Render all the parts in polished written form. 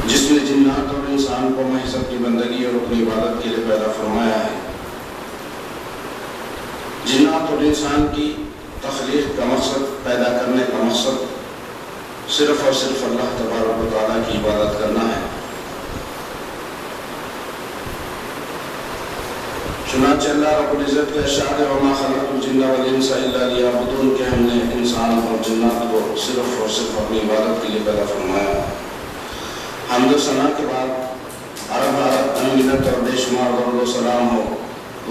جس نے جنات اور انسان کو محض اپنی بندگی اور اپنی عبادت کے لیے پیدا فرمایا ہے۔ جنات اور انسان کی تخلیق کا مقصد، پیدا کرنے کا مقصد صرف اور صرف اللہ تبارک و تعالیٰ کی عبادت کرنا ہے۔ چنانچہ اللہ رب العزت کے ارشاد ہے وَمَا خَلَقْتُ الْجِنَّ وَالْإِنسَ إِلَّا لِيَعْبُدُونَ کہ ہم نے انسان اور جنات کو صرف اور صرف اپنی عبادت کے لیے پیدا فرمایا۔ حمد و ثنا کے بعد عرب انگنت اور بے شمار درود و سلام ہو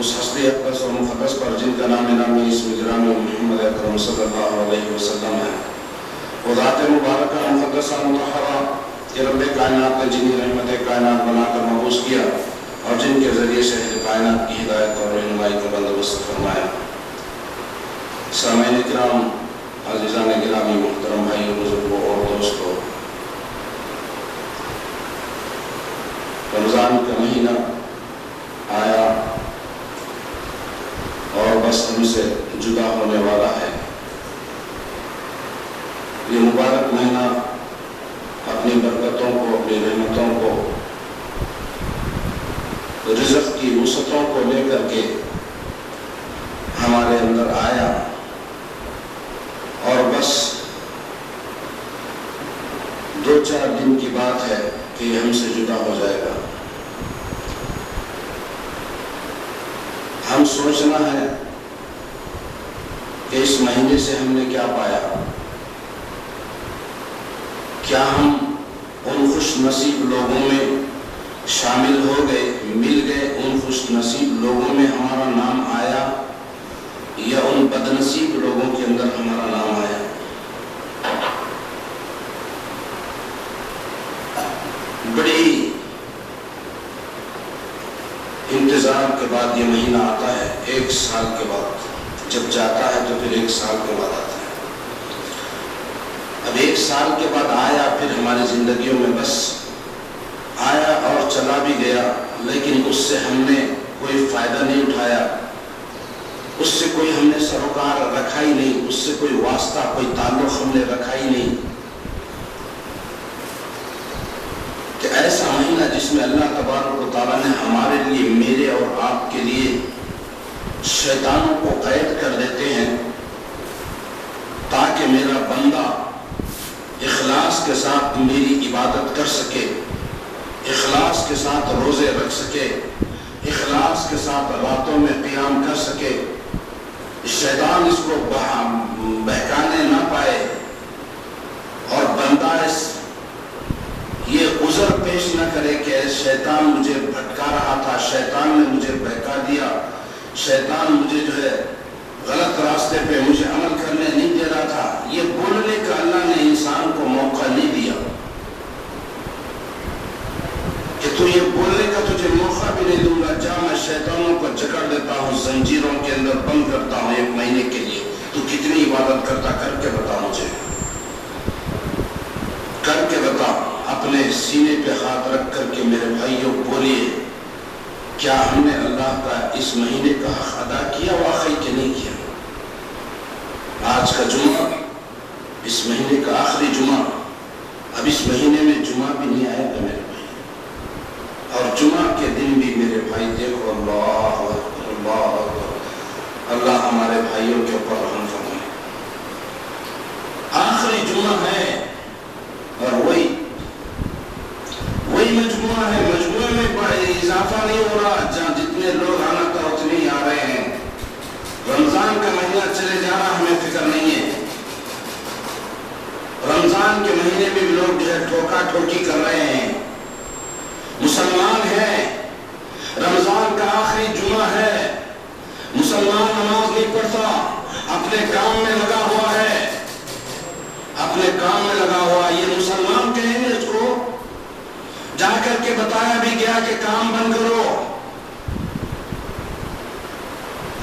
اس ہستی اقدس اور مقدس پر جن کا نام نامی اسم گرامی محمد اکرم صلی اللہ علیہ وسلم ہے۔ وہ ذات مبارکہ مقدسہ مطہرہ کہ رب کائنات نے جنہیں رحمت کائنات بنا کر مبعوث کیا اور جن کے ذریعے سے کائنات کی ہدایت اور رہنمائی کا بندوبست فرمایا۔ سامعین کرام، عزیزان گرامی، محترم بھائیوں، بزرگوں اور دوستوں، رمضان کا مہینہ آیا اور بس ہم سے جدا ہونے والا ہے۔ یہ مبارک مہینہ اپنی برکتوں کو، اپنی رحمتوں کو، رزق کی وسعتوں کو لے کر کے ہمارے اندر آیا اور بس 2-4 دن کی بات ہے کہ یہ ہم سے جدا ہو جائے گا۔ ہم سوچنا ہے کہ اس مہینے سے ہم نے کیا پایا، کیا ہم ان خوش نصیب لوگوں میں شامل ہو گئے، مل گئے، ان خوش نصیب لوگوں میں ہمارا نام آیا یا ان بد نصیب لوگوں کے اندر ہمارا نام آیا۔ بڑی انتظار کے بعد یہ مہینہ آتا ہے، 1 سال کے بعد جب جاتا ہے تو پھر 1 سال کے بعد آتا ہے۔ اب 1 سال کے بعد آیا، پھر ہماری زندگیوں میں بس آیا اور چلا بھی گیا، لیکن اس سے ہم نے کوئی فائدہ نہیں اٹھایا، اس سے کوئی ہم نے سروکار رکھا ہی نہیں، اس سے کوئی واسطہ، کوئی تعلق ہم نے رکھا ہی نہیں۔ کہ ایسا مہینہ جس میں اللہ تبارک و تعالیٰ نے ہمارے لیے، میرے اور آپ کے لیے شیطانوں کو قید کر دیتے ہیں تاکہ میرا بندہ اخلاص کے ساتھ میری عبادت کر سکے، اخلاص کے ساتھ روزے رکھ سکے، اخلاص کے ساتھ راتوں میں قیام کر سکے، شیطان اس کو بہکانے نہ پائے اور بندہ یہ عذر پیش نہ کرے کہ شیطان مجھے بھٹکا رہا تھا، شیطان نے مجھے بہکا دیا، شیطان مجھے جو ہے غلط راستے پہ مجھے عمل کرنے نہیں دے رہا تھا۔ یہ بولنے کا اللہ نے انسان کو موقع نہیں دیا کہ تو یہ بولنے کا تجھے موقع بھی نہیں دوں گا، جا میں شیطانوں کو جکڑ دیتا ہوں، زنجیروں کے اندر بند کرتا ہوں 1 مہینے کے لیے، تو کتنی عبادت کرتا، کر کے بتا، مجھے کر کے بتا۔ اپنے سینے پہ ہاتھ رکھ کر کے میرے بھائیوں بولیے، کیا ہم نے اللہ کا اس مہینے کا حق ادا کیا واقعی کہ نہیں کیا؟ آج کا جمعہ، اس مہینے کا آخری جمعہ، اب اس مہینے میں جمعہ بھی نہیں آئے گا میرے بھائی، اور جمعہ کے دن بھی میرے بھائی دیکھو، اللہ اکبر، اللہ اکبر، اللہ ہمارے بھائیوں کے اوپر رحم فرمائے۔ آخری جمعہ ہے اور وہی مجموعہ ہے، مجموعے میں اضافہ نہیں ہو رہا، جہاں جتنے لوگ آنا تھا اتنے ہی آ رہے ہیں۔ رمضان کا مہینہ چلے جا رہا، ہمیں فکر نہیں ہے۔ رمضان کے مہینے میں بھی لوگ جو ہے ٹھوکا ٹھوکی کر رہے ہیں۔ مسلمان ہیں، رمضان کا آخری جمعہ ہے، مسلمان نماز نہیں پڑھتا، اپنے کام میں لگا ہوا ہے، اپنے کام میں لگا ہوا۔ یہ مسلمان کہیں گے اس کو؟ جا کر کے بتایا بھی گیا کہ کام بند کرو۔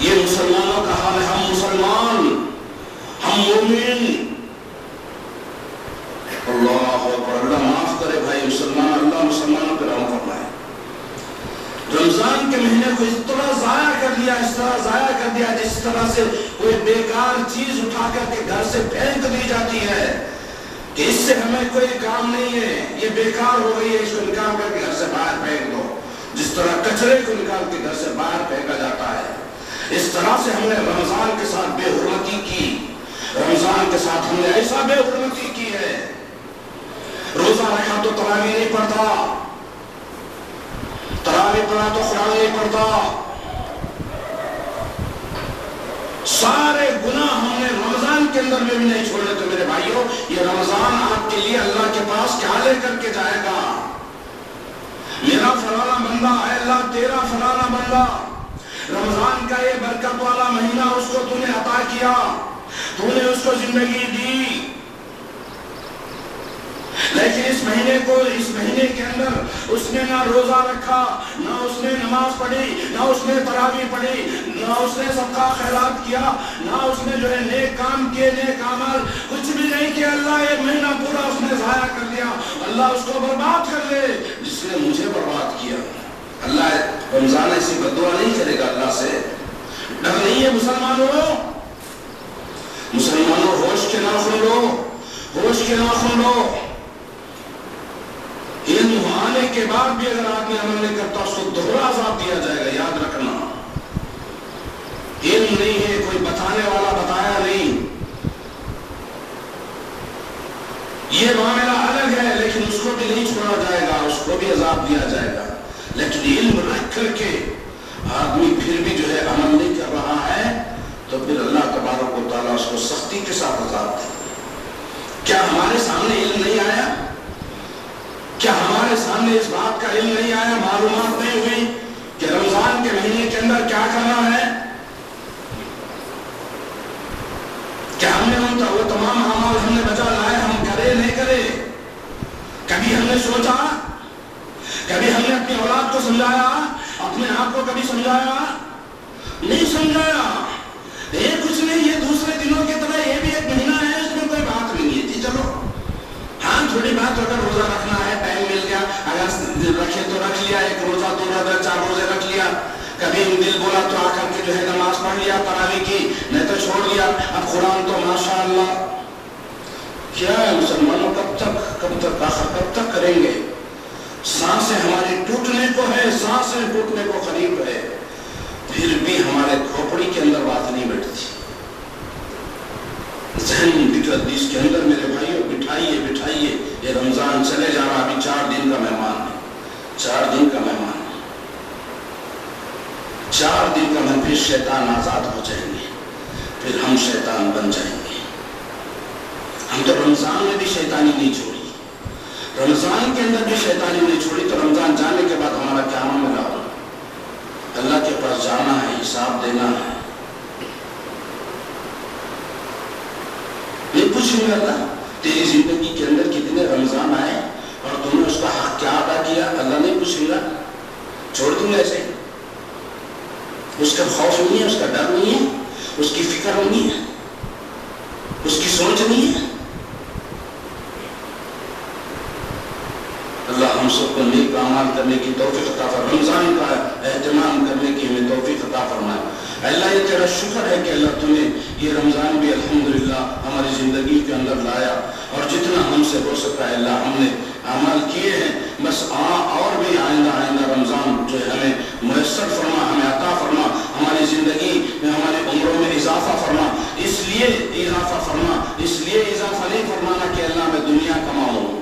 یہ مسلمانوں کا حال ہے، ہم مسلمان، ہم مومن۔ اللہ اکبر، اللہ معاف کرے بھائی مسلمان، اللہ مسلمانوں پہ رحم فرمائے۔ رمضان کے مہینے کو اس طرح ضائع کر دیا، اس طرح ضائع کر دیا جس طرح سے کوئی بیکار چیز اٹھا کر کے گھر سے پھینک دی جاتی ہے کہ اس سے ہمیں کوئی کام نہیں ہے، یہ بیکار ہو گئی ہے، اس کو نکال کر کے گھر سے باہر پھینک دو، جس طرح کچرے کو نکال کے گھر سے باہر پھینکا جاتا ہے، اس طرح سے ہم نے رمضان کے ساتھ بے حرمتی کی، رمضان کے ساتھ ہم نے ایسا بے حرمتی کی ہے، روزہ رکھا تو تراویح نہیں پڑھتا، تراویح پڑھا تو قرآن نہیں پڑھتا، سارے گناہ ہم نے رمضان کے اندر میں بھی نہیں چھوڑے۔ تو میرے بھائیوں، یہ رمضان آپ کے لیے اللہ کے پاس کیا لے کر کے جائے گا؟ میرا فلانا بندہ ہے، اللہ تیرا فلانا بندہ، رمضان کا یہ برکت والا مہینہ اس کو تو نے عطا کیا، تو نے اس کو زندگی دی، لیکن اس مہینے کے اندر اس نے نہ روزہ رکھا، نہ اس نے نماز پڑھی، نہ اس نے تراویح پڑھی، نہ اس نے صدقہ خیرات کیا، نہ اس نے جو ہے نیک کام کیے، نیک اعمال کچھ بھی نہیں کیا۔ اللہ یہ مہینہ پورا اس نے ضائع کر دیا، اللہ اس کو برباد کر دے جس نے مجھے برباد کیا۔ اللہ رمضان ایسی بددعا نہیں کرے گا اللہ سے، ڈر نہیں ہے مسلمانوں، ہوش کے ناخن لو، ہوش کے ناخن لو۔ علم آنے کے بعد بھی اگر آدمی عمل نہیں کرتا اس کو دوہرا عذاب دیا جائے گا، یاد رکھنا۔ علم نہیں ہے، کوئی بتانے والا بتایا نہیں، یہ معاملہ الگ ہے، لیکن اس کو بھی نہیں چھوڑا جائے گا، اس کو بھی عذاب دیا جائے گا۔ لیکن علم رکھ کر کے آدمی پھر بھی جو ہے عمل نہیں کر رہا ہے تو پھر اللہ تبارک و تعالیٰ اس کو سختی کے ساتھ عذاب دے۔ کیا ہمارے سامنے علم نہیں آیا؟ کیا ہمارے سامنے اس بات کا علم نہیں آیا، معلومات نہیں ہوئی کہ رمضان کے مہینے کے اندر کیا کرنا ہے؟ کیا ہم نے وہ تمام اعمال ہم نے بچا لائے، ہم کرے نہیں کرے؟ کبھی ہم نے سوچا، کبھی ہم نے اپنی اولاد کو سمجھایا، اپنے آپ کو کبھی سمجھایا؟ نہیں سمجھایا۔ یہ کچھ نہیں، یہ دوسرے دنوں کی طرح یہ بھی ایک مہینہ ہے، اس میں کوئی بات نہیں ہے، جی چلو ہاں تھوڑی بات، اگر روزہ رکھنا ہے ٹائم مل گیا، اگر رکھے تو رکھ لیا، ایک روزہ 2 روزہ 4 روزے رکھ لیا، کبھی دل بولا تو آ کر کے جو ہے نماز پڑھ لیا تراویح کی، نہیں تو چھوڑ دیا۔ اب قرآن تو ماشاءاللہ کیا ہے مسلمانوں، کب تک آخر کب تک کریں گے؟ سانسیں ہماری ٹوٹنے کو ہے، سانسیں ٹوٹنے کو قریب ہے، پھر بھی ہمارے کھوپڑی کے اندر بات نہیں بیٹھتی، ذہن حدیث کے اندر میرے بھائیوں بٹھائیے، یہ رمضان چلے جا رہا، ابھی 4 دن کا مہمان ہے، 4 دن کا مہمان ہے، 4 دن کا پھر شیطان آزاد ہو جائیں گے، پھر ہم شیطان بن جائیں گے۔ ہم تو رمضان میں بھی شیطانی نہیں چھوڑی، رمضان کے اندر بھی شیطانی نہیں چھوڑی، تو رمضان جانے کے بعد ہمارا کیا معاملہ ہوگا؟ اللہ کے پاس جانا ہے، حساب دینا ہے، یہ پوچھیں گے اللہ تیری زندگی کے اندر کتنے رمضان آئے اور تم نے اس کا حق کیا ادا کیا؟ اللہ نہیں پوچھے گا، چھوڑ دوں گا ایسے ہی؟ اس کا خوف نہیں ہے، اس کا ڈر نہیں ہے، اس کی فکر نہیں ہے، اس کی سوچ نہیں ہے؟ اللہ ہم سب کو نیک اعمال کرنے کی توفیق عطا فرمائے، رمضان کا اہتمام کرنے کی ہمیں توفیق عطا فرمائے۔ اللہ یہ تیرا شکر ہے کہ اللہ تم نے یہ رمضان بھی الحمدللہ ہماری زندگی کے اندر لایا، اور جتنا ہم سے ہو سکا ہے اللہ ہم نے اعمال کیے ہیں، بس اور بھی آئندہ رمضان جو ہے ہمیں میسر فرما، ہمیں عطا فرما، ہماری زندگی میں ہمارے عمروں میں اضافہ فرما، اس لیے اضافہ فرما، اس لیے اضافہ نہیں فرمانا کہ اللہ میں دنیا کماؤں،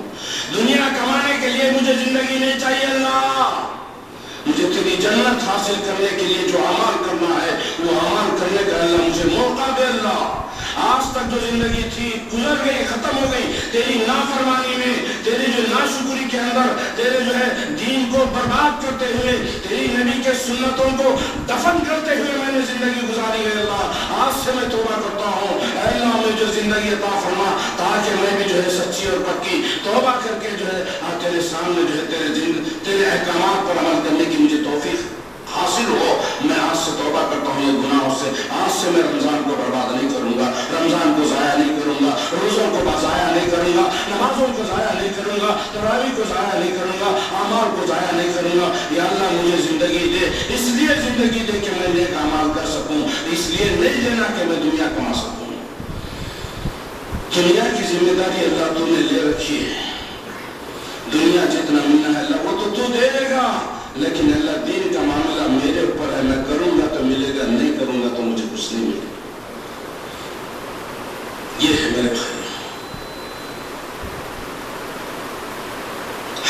دنیا کمانے کے لیے مجھے زندگی نہیں چاہیے، اللہ مجھے تیری جنت حاصل کرنے کے لیے جو عمل کرنا ہے وہ عمل کرنے کا اللہ مجھے موقع دے۔ اللہ آج تک جو زندگی تھی گزر گئی، ختم ہو گئی، تیری نافرمانی میں، تیری جو ناشکری کے اندر، تیرے جو ہے دین کو برباد کرتے ہوئے، تیری نبی کے سنتوں کو دفن کرتے ہوئے میں نے زندگی گزاری ہے۔ اللہ آج سے میں توبہ کرتا ہوں، اے اللہ مجھے زندگی عطا فرما تاکہ میں بھی جو ہے سچی اور پکی توبہ کر کے جو ہے تیرے سامنے جو ہے تیرے احکامات پر عمل کرنے کی مجھے توفیق حاصل ہو۔ میں آج سے توبہ کرتا ہوں یہ گناہوں سے، آج سے میں رمضان کو برباد نہیں کروں گا، رمضان کو ضائع نہیں کروں گا، روزوں کو ضائع نہیں کروں گا، نمازوں کو ضائع نہیں کروں گا، تراویح کو ضائع نہیں کروں گا، اعمال کو ضائع نہیں کروں گا۔ یا اللہ مجھے زندگی دے، اس لیے زندگی دے کہ میں نیک اعمال کر سکوں، اس لیے نہیں دینا کہ میں دنیا کما سکوں۔ دنیا کی ذمہ داری اللہ تو نے لے رکھی ہے. دنیا جتنا ملنا ہے اللہ وہ تو دے گا، لیکن اللہ دین کا معاملہ میرے اوپر ہے. میں کروں گا تو ملے گا، نہیں کروں گا تو مجھے کچھ نہیں ملے. یہ ہے میرے بھائی.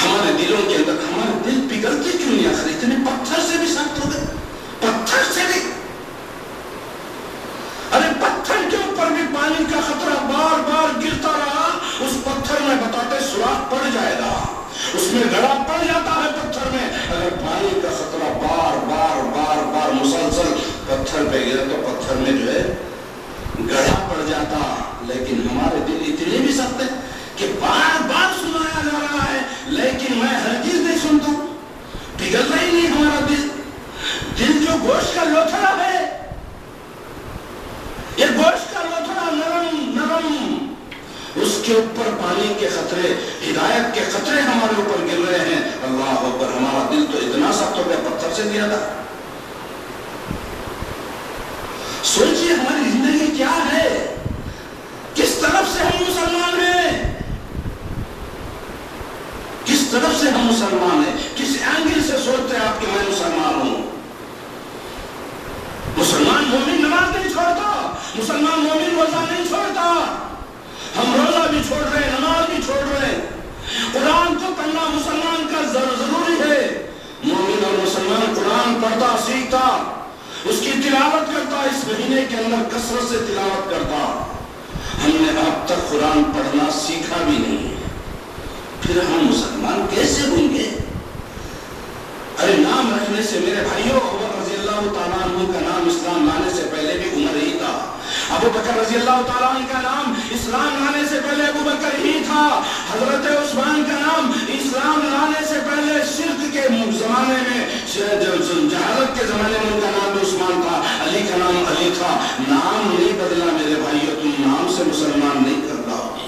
ہمارے دلوں کے اندر ہمارے دل پگھلتے کیوں نہیں آخر؟ اتنے پتھر سے بھی سخت ہو گئے، پتھر سے بھی. ارے پتھر کے اوپر بھی پانی کا خطرہ بار بار گرتا رہا. اس پتھر میں بتاتے سوراخ پڑ جائے گا، اس میں گڑھا پڑ جاتا ہے پتھر میں. اگر پانی کا خطرہ بار بار بار بار مسلسل پتھر پہ گرا تو پتھر میں جو ہے گڑھا پڑ جاتا. لیکن ہمارے دل اتنے بھی سخت ہیں کہ بار بار سنایا جا رہا ہے لیکن میں ہرگز نہیں سنتا. پگھلتا ہی نہیں ہمارا دل. دل جو گوشت کا لوتھڑا ہے، یہ گوشت کا لوتھڑا نرم نرم، اس کے اوپر پانی کے خطرے، ہدایت کے خطرے ہمارے اوپر گر رہے ہیں. اللہ اکبر. ہمارا دل تو اتنا سخت ہو گیا پتھر سے گرا تھا. سوچئے ہماری زندگی کیا ہے، کس طرف سے ہم مسلمان ہیں، کس طرف سے ہم مسلمان ہیں، کس اینگل سے سوچتے ہیں آپ کہ میں مسلمان ہوں. مسلمان مومن نماز نہیں چھوڑتا، مسلمان مومن روزہ نہیں چھوڑتا. ہم روزہ بھی چھوڑ رہے ہیں، نماز بھی چھوڑ رہے ہیں. قرآن کو پڑھنا مسلمان کا ضروری ہے. مومن اور مسلمان قرآن پڑھتا، سیکھتا، اس کی تلاوت کرتا، اس مہینے کے اندر کثرت سے تلاوت کرتا. ہم نے اب تک قرآن پڑھنا سیکھا بھی نہیں، پھر ہم مسلمان کیسے ہوں گے؟ ارے نام رکھنے سے میرے بھائیوں، عمر رضی اللہ تعالیٰ عنہ کا نام اسلام لانے سے پہلے بھی عمر ہی تھا. ابو بکر رضی اللہ تعالیٰ عنہ کا نام اسلام لانے سے پہلے ابو بکر ہی تھا. حضرت عثمان کا نام اسلام لانے سے پہلے شرک کے زمانے میں، جہالت کے زمانے میں ان کا نام بھی عثمان تھا. علی کا نام علی تھا. نام نہیں بدلا میرے بھائیوں. تم نام سے مسلمان نہیں کر رہا ہوگے،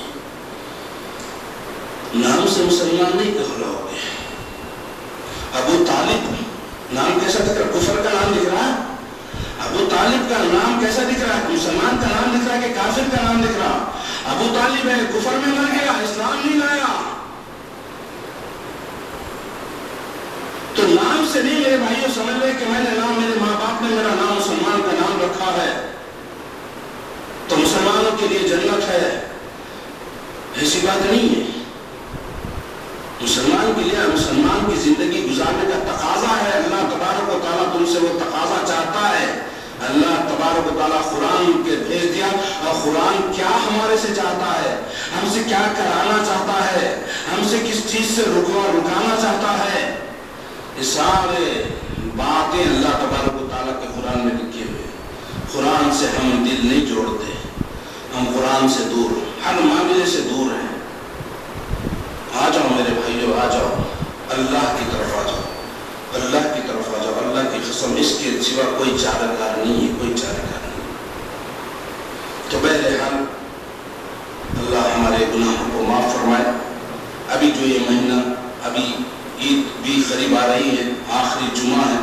نام سے مسلمان نہیں کر رہا ہوگے. ابو طالب نام کیسا دکھ رہا ہے؟ کفر کا نام دکھ رہا ہے. ابو طالب کا نام کیسا دکھ رہا ہے؟ مسلمان کا نام دکھ رہا ہے کہ کافر کا نام دکھ رہا؟ ابو طالب ہے، کفر میں مر گیا، اسلام نہیں لایا. تو نام سے نہیں میرے بھائیوں سمجھ لے کہ میں نے نام، میرے ماں باپ نے میرا نام مسلمان کا نام رکھا ہے تو مسلمانوں کے لیے جنت ہے. ایسی بات نہیں ہے. مسلمان کے لیے مسلمان کی زندگی گزارنے کا تقاضا ہے. اللہ تبارک و تعالیٰ تم سے وہ تقاضا چاہتا ہے. اللہ تبارک و تعالیٰ قرآن کے بھیج دیا، اور قرآن کیا ہمارے سے چاہتا ہے، ہم سے کیا کرانا چاہتا ہے، ہم سے کس چیز سے رکانا چاہتا ہے. یہ سارے باتیں اللہ تبارک و تعالیٰ کے قرآن میں لکھی ہوئے. قرآن سے ہم دل نہیں جوڑتے، ہم قرآن سے دور، ہر معاملے سے دور ہیں. آ جاؤ میرے بھائیو، آ جاؤ، اللہ کی طرف آ جاؤ، اللہ کی طرف آ جاؤ. اللہ کی قسم اس کے سوا کوئی چارہ کار نہیں ہے، کوئی چارہ کار نہیں. تو بہرحال اللہ ہمارے گناہوں کو معاف فرمائے. ابھی جو یہ مہینہ، ابھی عید بھی قریب آ رہی ہے، آخری جمعہ ہے.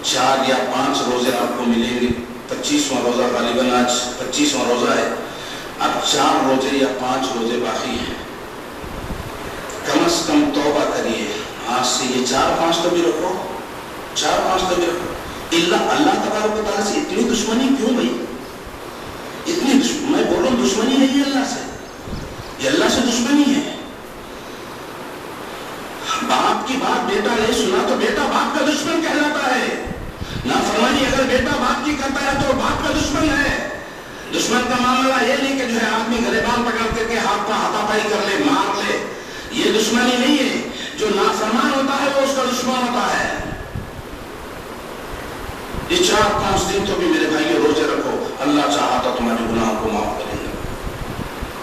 4 یا 5 روزے آپ کو ملیں گے. 25واں روزہ غالباً آج 25واں روزہ ہے. اب 4 روزے یا 5 روزے باقی ہیں. کم از کم توبہ کریے. آج سے یہ 4-5 تو بھی رکھو، 4-5 تو بھی رکھو. اللہ تبارک و تعالیٰ سے اتنی دشمنی کیوں بھائی؟ اتنی میں بولوں دشمنی ہے یہ اللہ سے، یہ اللہ سے دشمنی ہے. باپ کی بات بیٹا نہیں سنا تو بیٹا باپ کا دشمن کہلاتا ہے. نافرمانی اگر بیٹا باپ کی کرتا ہے تو باپ کا دشمن ہے. دشمن کا معاملہ یہ نہیں کہ جو ہے آدمی گریبان پکڑ کر کے ہاتھ پہ ہاتھا پائی کر لے، مار لے. یہ دشمنی نہیں ہے. جو نافرمان ہوتا ہے وہ اس کا دشمن ہوتا ہے. یہ 4-5 دن تو بھی میرے بھائیو روزے رکھو. اللہ چاہا تو تمہارے گناہوں کو معاف کرے گا.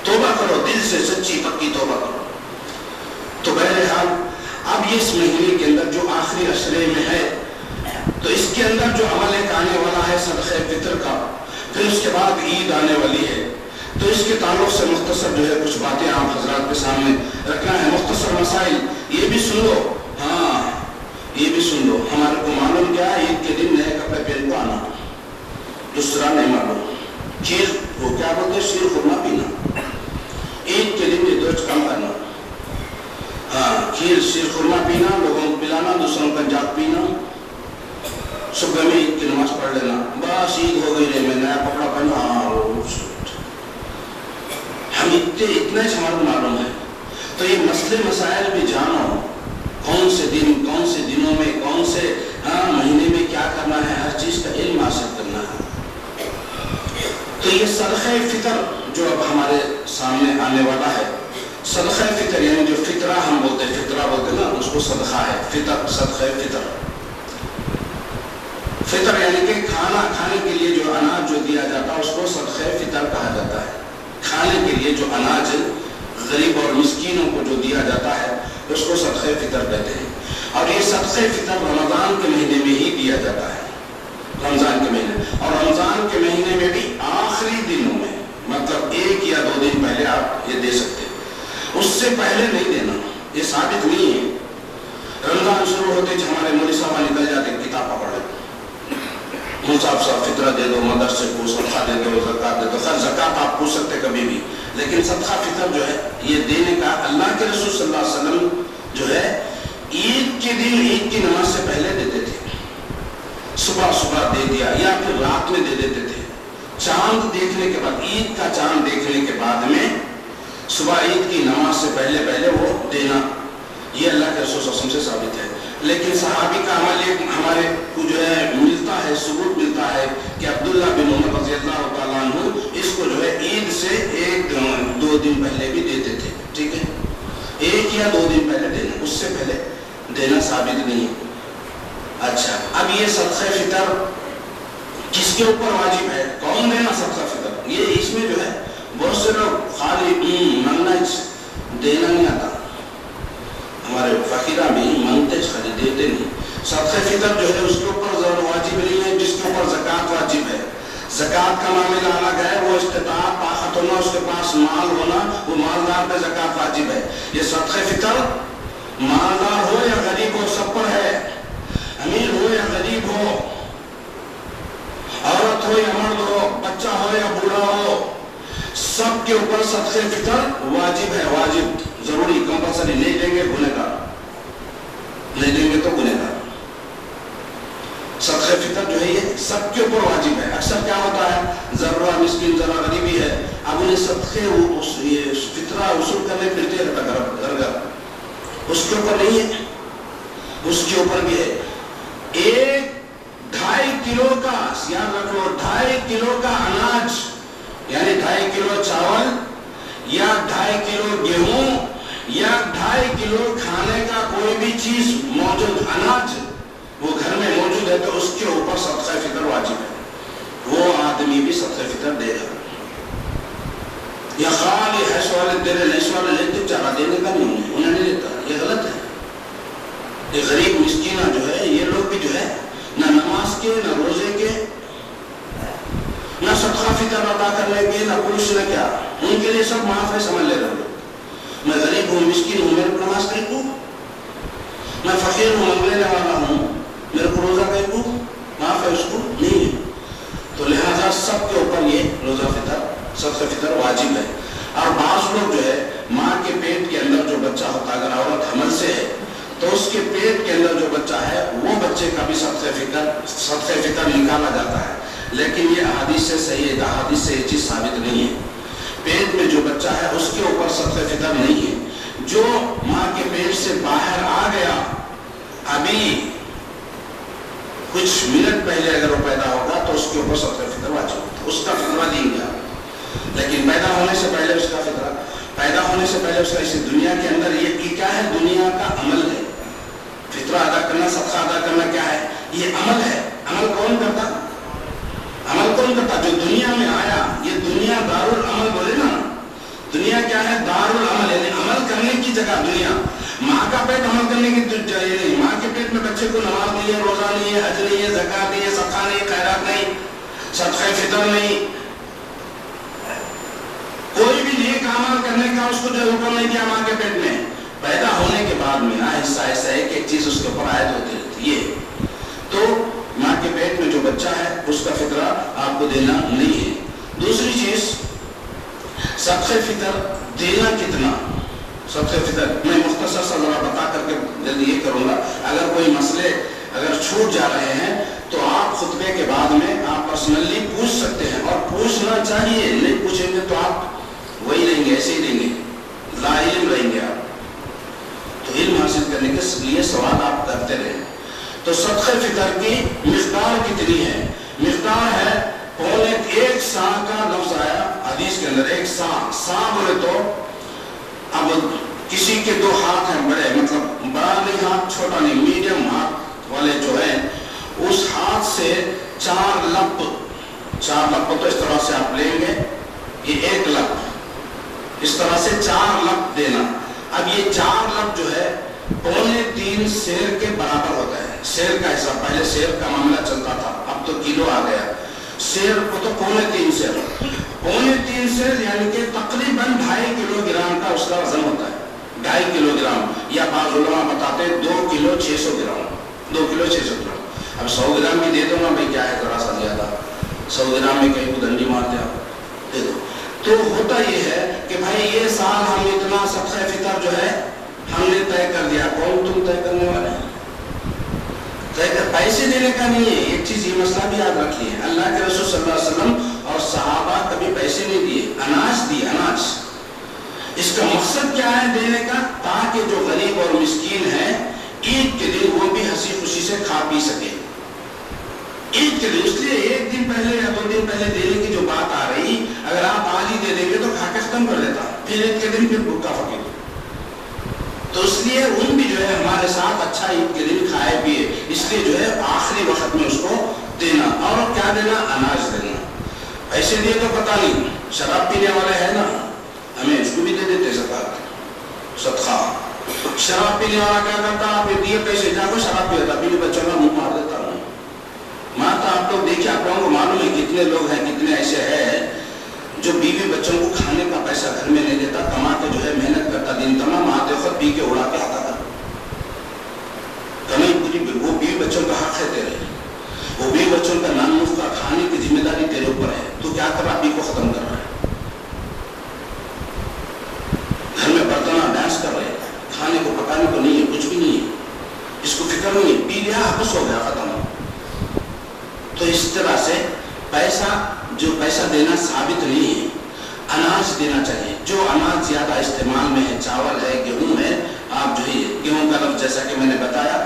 توبہ کرو، دل سے سچی پکی توبہ کرو. تو بہرحال اب اس مہینے کے اندر جو آخری عشرے میں ہے تو اس کے اندر جو عمل ایک آنے والا ہے صدقہ فطر کا، پھر اس کے بعد عید آنے والی ہے. تو اس کے تعلق سے مختصر جو ہے کچھ باتیں آپ حضرات کے سامنے رکھنا ہے. مختصر مسائل یہ بھی سن لو. ہاں یہ بھی سن لو. ہمارے کو معلوم کیا ہے، عید کے دن نئے کپڑے پہن کو آنا. دوسرا نہیں معلوم. کھیر وہ کیا بولتے ہیں، شیر خورما پینا. پینا، لوگوں کو پلانا، دوسروں کا جات پینا، صبح میں عید کی نماز پڑھ لینا، بس عید ہو گئی رہے میں نیا کپڑا پہنا، ہم اتنا ہی ہمارے معلوم ہے۔ تو یہ مسئلے مسائل بھی جانو، کون سے دنوں میں کون سے مہینے میں کیا کرنا ہے، ہر چیز کا علم حاصل کرنا ہے۔ تو یہ صدقہ فطر جو اب ہمارے سامنے آنے والا ہے، صدقہ فطر یعنی جو فطرہ ہم بولتے ہیں، فطرہ بولتے ہیں نا، اس کو صدقہ ہے، فطر، صدقہ فطر۔ فطر یعنی کہ کھانے کے لیے جو اناج جو دیا جاتا ہے اس کو صدقہ فطر کہا جاتا ہے۔ کھانے کے لیے جو اناج غریب اور مسکینوں کو جو دیا جاتا ہے اس کو صدقہ فطر کہتے ہیں۔ اور یہ صدقہ فطر رمضان کے مہینے میں ہی دیا جاتا ہے، رمضان کے مہینے، اور رمضان کے مہینے میں بھی آخری دنوں میں، مطلب 1 یا 2 دن پہلے آپ یہ دے سکتے ہیں، اس سے پہلے نہیں دینا، یہ ثابت نہیں ہے۔ رمضان شروع ہوتے ہمارے مولوی صاحب نکل جاتے کتاب پکڑ لیتے، صاحب فطرہ دے دو، مدرسے کو صدقہ دے دو، زکات دے دو۔ خیر زکات آپ پوچھ سکتے کبھی بھی، لیکن صدقہ فطر جو ہے یہ دینے کا اللہ کے رسول صلی اللہ علیہ وسلم جو ہے عید کے دن، عید کی نماز سے پہلے دیتے تھے، صبح دے دیا یا پھر رات میں دے دیتے تھے، چاند دیکھنے کے بعد، عید کا چاند دیکھنے کے بعد میں صبح عید کی نماز سے پہلے وہ دینا، یہ اللہ کے رسول صلی اللہ علیہ وسلم سے ثابت ہے۔ لیکن صحابی کا عمل ایک ہمارے کو جو ہے ملتا ہے، ثبوت ملتا ہے کہ عبداللہ بن عمر رضی اللہ تعالیٰ عنہ اس کو جو ہے عید سے 1-2 دن پہلے بھی دیتے تھے، ٹھیک ہے، 1 یا 2 دن پہلے دینا، اس سے پہلے دینا ثابت نہیں۔ اچھا، اب یہ صدقہ فطر کس کے اوپر واجب ہے، کون دینا صدقہ فطر؟ یہ اس میں جو ہے بہت سے لوگ خالی منگنا دینا نہیں آتا، ہمارے فقیرہ بھی مانگتے خالی دیتے نہیں۔ صدقہ فطر جو ہے اس کے اوپر ضرور واجب نہیں ہے، جس کے اوپر زکوٰۃ واجب ہے۔ زکوٰۃ کا معاملہ الگ ہے، وہ استطاعت، طاقت ہونا، اس کے پاس مال ہونا، وہ مالدار پہ زکوٰۃ واجب ہے۔ یہ صدقہ فطر مالدار ہو یا غریب ہو سب پر ہے، امیر ہو یا غریب ہو، عورت ہو یا مرد ہو، بچہ ہو یا بوڑھا ہو، سب کے اوپر صدقہ فطر واجب ہے، واجب، ضروری، کمپلسری۔ نہیں دیں گے گنہگار، نہیں دیں گے تو گنہگار۔ صدقہ فطر جو ہے یہ سب کے اوپر واجب ہے۔ اکثر کیا ہوتا ہے، ذرا مسکین ذرا غریبی ہے، اب انہیں صدقے فطرہ وصول کرنے پھرتے رہتا گھر، اس کے اوپر نہیں ہے، اس کے اوپر بھی ہے۔ 1-2.5 کلو کا، یاد رکھ لو، 2.5 کلو کا اناج، یعنی 2.5 کلو چاول یا 2.5 کلو گیہوں یا 2.5 کلو کھانے کا کوئی بھی چیز موجود، اناج وہ گھر میں موجود ہے تو اس کے اوپر صدقہ فطر واجب ہے، وہ آدمی بھی صدقہ فطر دے گا۔ یا خالی حیث والے دے رہے، حیث والے لیتے چاہا دینے کا نہیں، انہیں نہیں لیتا، یہ غلط ہے۔ یہ غریب مسکینہ جو ہے، یہ لوگ بھی جو ہے نہ نماز کے، نہ روزے کے، نہ صدقہ فطر ادا کرنے کے، نہ پولیس نہ کیا، ان کے لیے سب معاف ہے، سمجھ لے رہے ہو۔ میں غریب ہوں، مسکین ہوں، میرے کو نماز کہیں کو، میں فقیر ہوں، منگنے والا ہوں، میرے کو روزہ کہیں کو معاف ہے، اس کو نہیں ہے۔ تو لہذا سب کے اوپر یہ روزہ فطر، صدقہ فطر واجب ہے۔ اور بعض لوگ جو ہے ماں کے پیٹ کے اندر جو بچہ ہوتا ہے، اگر عورت حمل سے ہے تو اس کے پیٹ کے اندر جو بچہ ہے وہ بچے کا بھی صدقہ فطر نکالا جاتا ہے، لیکن یہ احادیث سے صحیح ہے، احادیث سے یہ چیز ثابت نہیں ہے۔ پیٹ میں جو بچہ ہے اس کے اوپر صدقہ فطر نہیں ہے، جو ماں کے پیٹ سے باہر آ گیا، ابھی کچھ منٹ پہلے اگر وہ پیدا ہوگا تو اس کے اوپر صدقہ فطر واجب ہوتا ہے، اس کا فطرہ دیں گے آپ۔ لیکن پیدا ہونے سے پہلے اس کا فطرہ، پیدا ہونے سے پہلے اس کا، اس دنیا کے اندر یہ کیا ہے، دنیا کا عمل ہے۔ فطرہ ادا کرنا، صدقہ ادا کرنا کیا ہے، یہ عمل ہے۔ عمل کون کرتا، عمل کون کرتا، جو دنیا میں آیا۔ یہ دنیا دار العمل بولے نا، دنیا کیا ہے، دار العمل، یعنی عمل کرنے کی جگہ دنیا۔ ماں کا پیٹ عمل کرنے کی جگہ نہیں، ماں کے پیٹ میں بچے کو نماز نہیں ہے، روزہ نہیں ہے، حج نہیں ہے، زکات نہیں ہے، صدقہ نہیں، خیرات نہیں، صدقہ فطر نہیں، کوئی بھی نیک عمل کرنے کا اس کو جو حکم نہیں دیا ماں کے پیٹ میں۔ پیدا ہونے کے بعد میں آہستہ آہستہ ایک چیز اس کے اوپر عائد ہوتی رہتی ہے۔ تو ماں کے پیٹ میں جو بچہ ہے اس کا فطرہ آپ کو دینا نہیں ہے۔ دوسری چیز، صدقہ فطر دینا کتنا، صدقہ فطر میں مختصر سا ذرا بتا کر کے جلدی یہ کروں گا. اگر کوئی مسئلے اگر چھوٹ جا رہے ہیں تو آپ خطبے کے بعد میں آپ پرسنلی پوچھ سکتے ہیں اور پوچھنا چاہیے. نہیں پوچھیں گے تو آپ وہی رہیں گے, ایسے ہی رہیں گے, لا علم رہیں گے آپ. تو علم حاصل کرنے کے لیے سوال آپ کرتے رہیں. تو صدقہ فطر کی مقدار کتنی ہے؟ مقدار ہے 1.25 سا کا لفظ آیا حدیث کے اندر. 1 سا بولے تو اب کسی کے 2 ہاتھ ہیں بڑے, مطلب بڑا نہیں ہاتھ, چھوٹا نہیں, میڈیم ہاتھ والے جو ہیں, اس ہاتھ سے 4 لپ تو اس طرح سے آپ لیں گے, یہ 1 لپ, اس طرح سے 4 لپ دینا. اب یہ 4 لپ جو ہے 3.25 سیر کے برابر ہوتا ہے. سیر کا حساب, پہلے سیر کا معاملہ چلتا تھا, اب تو کلو آ گیا. سیر کو تو 3.25 سیر, 3.25 سیر یعنی کہ تقریباً 2.5 کلو گرام کا اس کا وزن ہوتا ہے. 2.5 کلو گرام, یا بعض علماء بتاتے ہیں 2 کلو 600 گرام, 2 کلو 600 گرام. اب 100 گرام بھی دے دوں گا بھائی, کیا ہے ذرا سا زیادہ, 100 گرام میں کہیں کو ڈنڈی مارتے آپ دے دو. تو ہوتا یہ ہے کہ بھائی یہ سال ہم اتنا صدقہ فطر جو ہے ہم نے طے کر دیا. کون تم طے کرنے والے ہیں؟ طے کر, پیسے دینے کا نہیں ہے. ایک چیز یہ مسئلہ بھی یاد رکھیے, اللہ کے رسول صلی اللہ علیہ وسلم اور صحابہ کبھی پیسے نہیں دیے, اناج دیے, اناج. اس کا مقصد کیا ہے دینے کا؟ تاکہ جو غریب اور مسکین ہے عید کے دن وہ بھی ہنسی خوشی سے کھا پی سکے. عید کے دن, اس لیے 1 دن پہلے یا 2 دن پہلے دینے کی جو بات آ رہی, اگر آپ آج ہی دے دیں گے تو کھا کے ختم کر دیتا, پھر عید کے دن پھر بھوکا فقیر. تو اس لیے ان بھی جو ہے ہمارے ساتھ اچھا عید کے دن کھائے پیے, اس لیے جو ہے آخری وقت میں اس کو دینا. اور کیا دینا؟ اناج دینا. ایسے دیے تو پتہ نہیں, شراب پینے والے ہیں نا, ہمیں اس کو بھی دے دیتے صدقہ. شراب پینے والا کیا کرتا, آپ دیے پیسے جا کو شراب پی لیتا, بیوی بچوں کا منہ مار دیتا. مارتا آپ لوگ دیکھیے, آپ لوگوں کو معلوم ہے کتنے لوگ ہیں, کتنے ایسے ہیں جو بیوی بچوں کو کھانے کا پیسہ گھر میں نہیں دیتا, کما کے جو ہے محنت کرتا, دن تمام آتے وقت پی کے اڑا کے آتا تھا. کمی پوری وہ بیوی بچوں کا حق ہے تیرے, وہ بیوی بچوں کا نان مفت کھانے کی ذمہ داری تیرے اوپر ہے. تو کیا کر رہا, پی کو ختم کر رہا ہے. گھر میں برتنا ڈانس کر رہے, کھانے کو پکانے کو نہیں ہے, کچھ بھی نہیں ہے, اس کو فکر نہیں ہے, پی لیا حبس ہو گیا, ختم. تو اس طرح سے پیسہ دینا ثابت نہیں ہے. اناج دینا چاہیے. جو اناج زیادہ استعمال میں ہے, چاول ہے, گیہوں ہے, آپ جو ہے گیہوں کا لفظ جیسا کہ میں نے بتایا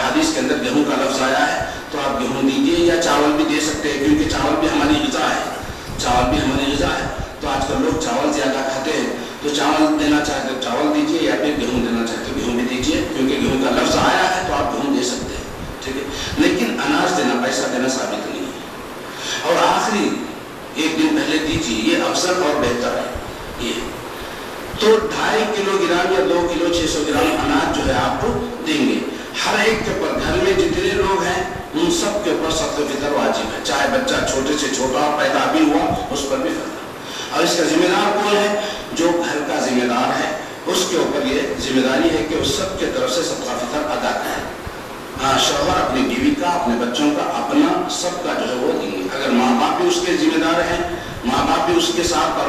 حدیث کے اندر گیہوں کا لفظ آیا ہے, تو آپ گیہوں دیجیے, یا چاول بھی دے سکتے ہیں کیونکہ چاول بھی ہماری غذا ہے. چاول بھی ہماری غذا ہے. تو آج کل لوگ چاول زیادہ کھاتے ہیں, تو چاول دینا چاہتے تو چاول دیجیے, یا پھر گیہوں دینا چاہتے تو گیہوں بھی دیجیے, کیونکہ گیہوں کا لفظ آیا ہے تو آپ گیہوں دے سکتے ہیں. ٹھیک ہے, لیکن اناج دینا, پیسہ دینا ثابت نہیں ہے. اور آخری 1 دن پہلے دیجیے, یہ افضل اور بہتر ہے. یہ تو 2.5 کلو گرام یا 2 کلو 600 گرام اناج جو ہے آپ دیں گے. ہر ایک کے اوپر, گھر میں جتنے لوگ ہیں ان سب کے اوپر صدقہ فطر واجب ہے, چاہے بچہ چھوٹے سے چھوٹا پیدا بھی ہوا اس پر بھی فرض ہے. اور اس کا ذمہ دار کون ہے؟ جو گھر کا ذمہ دار ہے, اس کے اوپر یہ ذمہ داری ہے کہ اس سب کے طرف سے صدقہ فطر ادا کرے. ہاں, شوہر اپنی بیوی کا, اپنے بچوں کا, اپنا سب کا جو ہے وہ دیں گے. اگر ماں باپ بھی اس کے ذمہ دار ہیں, ماں باپ بھی اس کے ساتھ,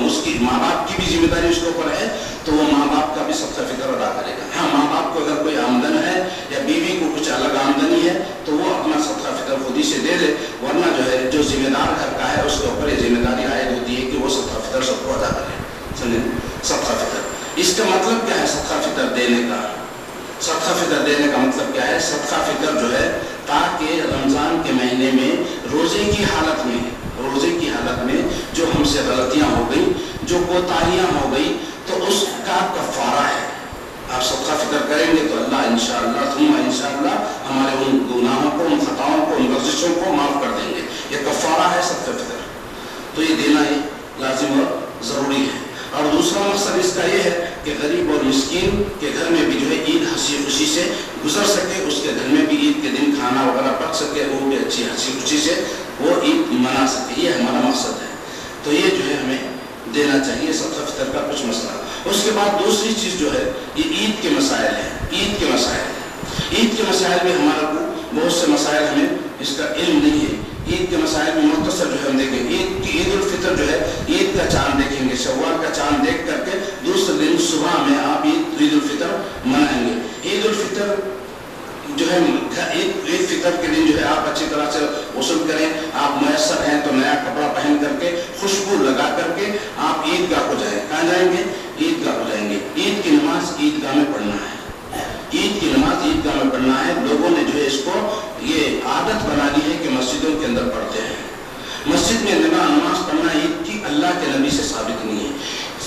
اس کی ماں باپ کی بھی ذمہ داری اس کے اوپر ہے, تو وہ ماں باپ کا بھی صدقہ فطر ادا کرے گا. ہاں, ماں باپ کو اگر کوئی آمدن ہے یا بیوی کو کچھ الگ آمدنی ہے تو وہ اپنا صدقہ فطر خود ہی سے دے دے, ورنہ جو ہے جو ذمہ دار گھر کا ہے اس کے اوپر یہ ذمہ داری عائد ہوتی ہے کہ وہ صدقہ فطر سب کو ادا کرے. سمجھیں, صدقہ فطر اس کا مطلب کیا ہے؟ صدقہ فطر دینے کا. صدقہ فطر دینے کا مطلب کیا ہے؟ صدقہ فطر جو ہے تاکہ رمضان کے مہینے میں روزے کی حالت میں جو ہم سے غلطیاں ہو گئی, جو کوتاہیاں ہو گئی, تو اس کا کفارہ ہے. آپ صدقہ فطر کریں گے تو اللہ انشاءاللہ ثم انشاءاللہ ہمارے ان گناہوں کو, ان خطاؤں کو, ان لغزشوں کو معاف کر دیں گے. یہ کفارہ ہے صدقہ فطر, تو یہ دینا ہی لازم اور ضروری ہے. اور دوسرا مقصد اس کا یہ ہے کہ غریب اور مسکین کے گھر میں بھی جو ہے عید ہنسی خوشی سے گزر سکے, اس کے گھر میں بھی عید کے دن کھانا وغیرہ پک سکے, وہ بھی اچھی ہنسی خوشی سے وہ عید منا سکے. یہ ہمارا مقصد ہے. تو یہ جو ہے ہمیں دینا چاہیے صدقہ فطر کا کچھ مسئلہ. اس کے بعد دوسری چیز جو ہے یہ عید کے مسائل ہیں. عید کے مسائل میں ہمارا کو بہت سے مسائل ہمیں اس کا علم نہیں ہے. عید کے مسائل میں مختصر جو ہے ہم دیکھیں گے. عید الفطر جو ہے عید کا چاند دیکھیں گے, شوال کا چاند دیکھ کر کے دوسرے دن صبح میں آپ عید الفطر منائیں گے. عید الفطر جو ہے عید فطر کے دن جو ہے آپ اچھی طرح سے غسل کریں، آپ میسر ہیں تو نیا کپڑا پہن کر کے خوشبو لگا کر کے آپ عیدگاہ کو جائیں. کہاں جائیں گے؟ عیدگاہ کو جائیں گے. عید کی نماز عیدگاہ میں پڑھنا ہے، عید کی نماز عیدگاہ میں پڑھنا ہے. لوگوں نے جو ہے اس کو یہ عادت بنا لی ہے کہ مسجدوں کے اندر پڑھتے ہیں. مسجد میں نماز پڑھنا عید کی اللہ کے نبی سے ثابت نہیں ہے.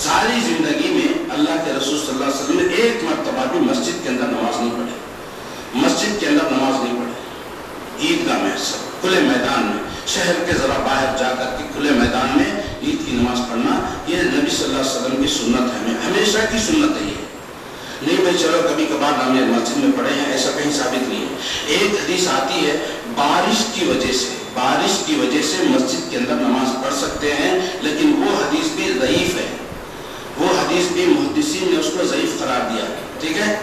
ساری زندگی میں اللہ کے رسول صلی اللہ علیہ وسلم نے ایک مرتبہ بھی مسجد کے اندر نماز نہیں پڑھی، مسجد کے اندر نماز نہیں پڑھی. عیدگاہ میں سب کھلے میدان میں، شہر کے ذرا باہر جا کر کے کھلے میدان میں عید کی نماز پڑھنا یہ نبی صلی اللہ علیہ وسلم کی سنت ہے، ہمیشہ کی سنت ہے. یہ نہیں بھائی چلو کبھی کبھار ہم نے مسجد میں پڑھے ہیں، ایسا کہیں ثابت نہیں ہے. ایک حدیث آتی ہے بارش کی وجہ سے مسجد کے اندر نماز پڑھ سکتے ہیں، لیکن وہ حدیث بھی ضعیف ہے، وہ حدیث بھی محدثین نے اس کو ضعیف قرار دیا. ٹھیک ہے،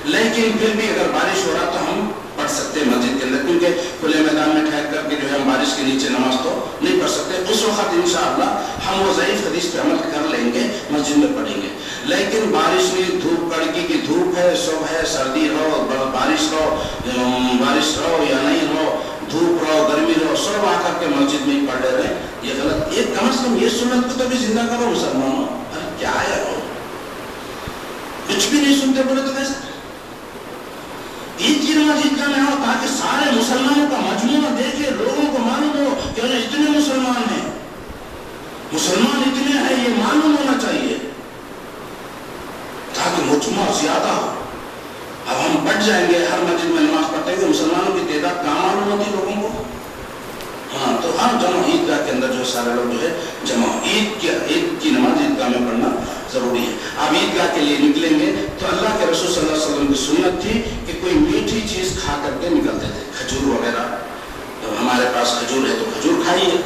لیکن پھر بھی اگر بارش ہو رہا تو ہم پڑھ سکتے ہیں مسجد کے اندر، کیونکہ کھلے میدان میں ٹھہر کر کے جو ہے ہم بارش کے نیچے نماز تو نہیں پڑھ سکتے. اس وقت انشاءاللہ ہم وہ ضعیف حدیث پہ عمل کر لیں گے، مسجد میں پڑھیں گے. لیکن بارش میں دھوپ کڑکی کی دھوپ ہے، صبح ہے، سردی رہو، بارش رہو یا نہیں رہو، دھوپ رہو گرمی رہو، سب آ کر کے مسجد میں ہی پڑھ لے رہے ہیں، یہ غلط. یہ کم از کم یہ سنت کو تو بھی زندہ کرو مسلمانوں. ارے کیا ہے وہ کچھ بھی نہیں سنتے بولے تو کیسے؟ عید کی نماز عیدگاہ میں آؤ تاکہ سارے مسلمانوں کا مجموعہ دیکھے، لوگوں کو معلوم ہو کہ اتنے مسلمان ہیں، مسلمان اتنے ہیں، یہ معلوم ہونا چاہیے تاکہ مجموعہ زیادہ ہو. اب ہم بڑھ جائیں گے، ہر مسجد میں نماز پڑھتے ہیں، مسلمانوں کی تعداد کہاں معلوم ہوتی لوگوں کو. ہاں تو ہم جمع عیدگاہ کے اندر جو ہے سارے لوگ جو ہے جمع عید کی نماز عیدگاہ میں پڑھنا ضروری ہے. آپ عیدگاہ کے لیے نکلیں گے تو اللہ کے رسول صلی اللہ علیہ وسلم کی سنت تھی کہ کوئی میٹھی چیز کھا کر کے نکلتے تھے، کھجور وغیرہ. تو ہمارے پاس کھجور ہے تو کھجور کھائیے،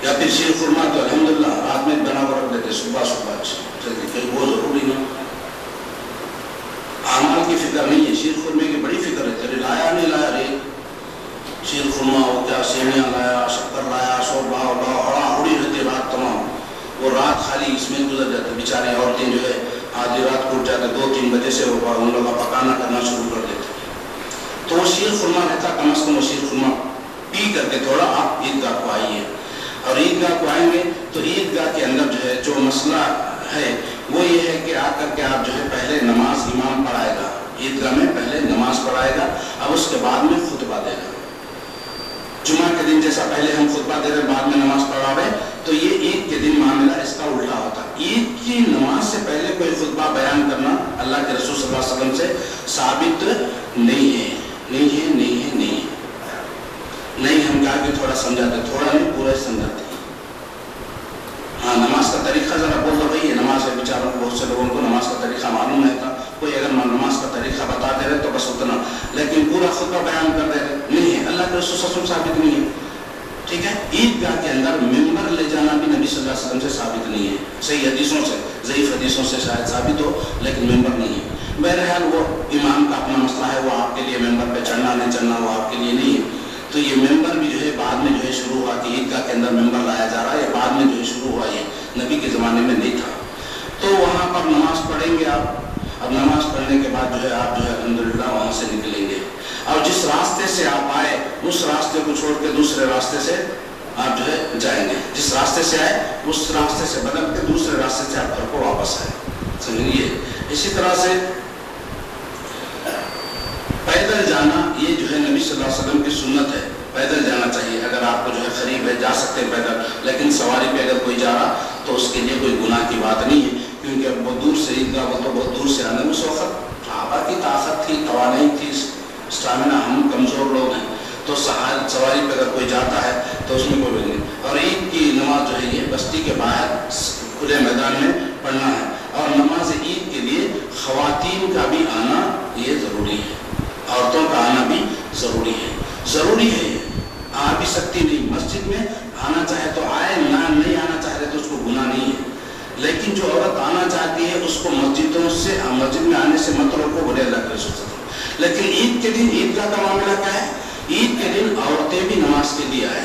یا پھر شیر خورما تو الحمدللہ رات میں بنا کر رکھ دیتے صبح وہ ضروری نہیں. اعمال کی فکر نہیں ہے، شیر خورمے کی بڑی فکر ہے. تیرے لایا نہیں لایا رے، شیر خورما ہو کیا، سیویاں لایا، شکر لایا، سو لاؤ ہڑا ہڑی رہتی رات تمام. وہ رات خالی اس میں گزر جاتے، بیچارے عورتیں جو ہے آدھی رات کو اٹھ جاتے، 2-3 بجے سے وہ ان لوگ پکانا کرنا شروع کر دیتے. تو وہ شیر خورما رہتا، کم از کم وہ شیر خورما پی کر کے تھوڑا آپ عیدگاہ کو آئیے. اور عیدگاہ کو آئیں گے تو عیدگاہ کے اندر جو ہے جو مسئلہ ہے وہ یہ ہے کہ آ کر کے آپ جو ہے پہلے نماز امام پڑھائے گا، عیدگاہ میں پہلے نماز پڑھائے گا، اب اس کے بعد میں خطبہ دے گا. جمعہ کے دن جیسا پہلے ہم خطبہ دے رہے بعد میں نماز پڑھا رہے، تو یہ عید کے دن معاملہ اس کا الٹا ہوتا. عید کی نماز سے پہلے کوئی خطبہ بیان کرنا اللہ کے رسول صلی اللہ علیہ وسلم سے ثابت نہیں ہے. نہیں ہم کہا کہ تھوڑا سمجھاتے، تھوڑا نہیں پورا سمجھاتے. ہاں نماز کا طریقہ ذرا بول دو بھائی، نماز ہے بیچاروں کو، بہت سے لوگوں کو نماز کا طریقہ معلوم نہیں تھا. کوئی اگر نماز کا طریقہ بتا دے رہے تو بس اتنا، لیکن پورا خطبہ بیان کر دے رہے نہیں ہے. اللہ کے رسول صلی اللہ علیہ وسلم ثابت نہیں ہے. ٹھیک ہے، عیدگاہ کے اندر ممبر لے جانا بھی نبی صلی اللہ علیہ وسلم سے ثابت نہیں ہے. صحیح حدیثوں سے، ضعیف حدیثوں سے شاید ثابت ہو لیکن ممبر نہیں ہے. بہرحال وہ امام کا اپنا مسئلہ ہے، وہ آپ کے لیے ممبر پہ چڑھنا نہیں چڑھنا وہ آپ کے لیے نہیں ہے. تو یہ ممبر بھی جو ہے بعد میں جو ہے شروع ہوا کہ عیدگاہ کے اندر ممبر لایا جا رہا ہے، یہ بعد میں جو ہے شروع ہوا، یہ نبی کے زمانے میں نہیں تھا. تو وہاں پر نماز پڑھیں گے آپ. اب نماز پڑھنے کے بعد جو ہے آپ جو ہے الحمدللہ وہاں سے نکلیں گے، اور جس راستے سے آپ آئے اس راستے کو چھوڑ کے دوسرے راستے سے آپ جو ہے جائیں گے. جس راستے سے آئے اس راستے سے بدل کے دوسرے راستے سے آپ گھر کو واپس آئے. سمجھیے، اسی طرح سے پیدل جانا یہ جو ہے نبی صلی اللہ علیہ وسلم کی سنت ہے. پیدل جانا چاہیے، اگر آپ کو جو ہے قریب ہے جا سکتے ہیں پیدل، لیکن سواری پہ اگر کوئی جا رہا تو اس کے لیے کوئی گناہ کی بات نہیں ہے، کیونکہ اب بہت دور سے عیدگاہ وہ تو بہت دور سے آنے میں اس وقت صحابہ کی طاقت تھی، توانائی تھی، اسٹامنا، ہم کمزور لوگ ہیں، تو سواری پہ اگر کوئی جاتا ہے تو اس میں کوئی نہیں. اور عید کی نماز جو ہے یہ بستی کے باہر کھلے میدان میں پڑھنا ہے. اور نماز عید کے لیے خواتین کا بھی آنا یہ ضروری ہے، عورتوں کا آنا بھی ضروری ہے. یہ آ بھی سکتی نہیں، مسجد میں آنا چاہے تو آئے، نہیں آنا چاہے تو اس کو گناہ نہیں ہے. لیکن جو عورت آنا چاہتی ہے اس کو مسجد میں آنے سے مت روکو، بولے اللہ کے رسول. لیکن عید کے دن عیدگاہ کا معاملہ کیا ہے؟ عید کے دن عورتیں بھی نماز کے لیے آئے.